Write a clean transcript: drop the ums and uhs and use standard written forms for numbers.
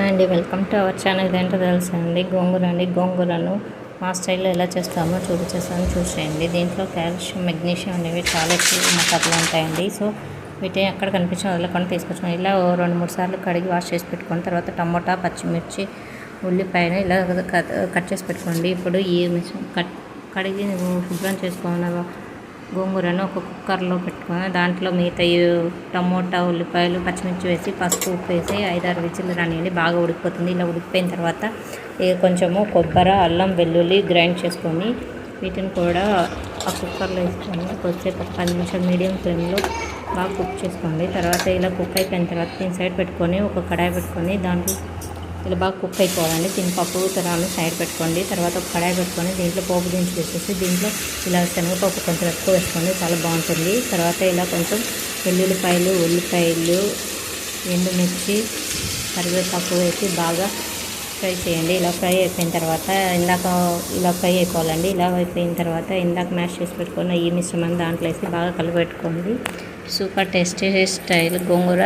అండి welcome to our channel. ఇదేంటో తెలుసా అండి, గోంగూరను మా స్టైల్లో ఎలా చేస్తామో చూపించేస్తాను, చూసేయండి. దీంట్లో కాల్షియం, మెగ్నీషియం అనేవి చాలా ఎక్కువ మోతాదులో ఉంటాయండి. సో వీటిని ఎక్కడ కనిపించిన వదలకుండా తీసుకొచ్చాను. ఇలా 2-3 సార్లు కడిగి వాష్ చేసి పెట్టుకుని తర్వాత టమోటా, పచ్చిమిర్చి, ఉల్లిపాయను ఇలా కట్ చేసి పెట్టుకోండి. ఇప్పుడు ఈ కడిగి శుభ్రం చేసుకున్న గోంగూరను ఒక కుక్కర్లో పెట్టుకొని దాంట్లో మిగతా టమోటా, ఉల్లిపాయలు, పచ్చిమిర్చి వేసి పసుపు, ఉప్పు వేసి 5-6 విజిల్లు రానియండి. బాగా ఉడికిపోతుంది. ఇలా ఉడికిపోయిన తర్వాత కొంచెము కొబ్బరి, అల్లం, వెల్లుల్లి గ్రైండ్ చేసుకొని వీటిని కూడా ఆ కుక్కర్లో వేసుకొని కొద్దిసేపు 10 నిమిషాలు మీడియం ఫ్లేమ్లో బాగా కుక్ చేసుకోండి. తర్వాత ఇలా కుక్ అయిపోయిన తర్వాత దీని సైడ్ పెట్టుకొని ఒక కడాయి పెట్టుకొని దాంట్లో ఇలా బాగా కుక్ అయిపోవాలండి. పప్పు తరాలు సైడ్ పెట్టుకోండి. తర్వాత ఒక కడాయి పెట్టుకొని దీంట్లో పోపు దించి వేసేసి దీంట్లో ఇలా శనగపప్పు కొంచెం ఎక్కువ వేసుకోండి, చాలా బాగుంటుంది. తర్వాత ఇలా కొంచెం వెల్లుల్లిపాయలు, ఉల్లిపాయలు, ఎండుమిర్చి, కరివేపాకు వేసి బాగా ఫ్రై చేయండి. ఇలా ఫ్రై అయిపోయిన తర్వాత ఇలా ఫ్రై అయిపోవాలండి. ఇలా అయిపోయిన తర్వాత ఇందాక మ్యాష్ చేసి పెట్టుకున్న ఈ మిశ్రమాన్ని దాంట్లో వేసి బాగా కలిపెట్టుకోండి. సూపర్ టేస్టీ స్టైల్ గోంగూర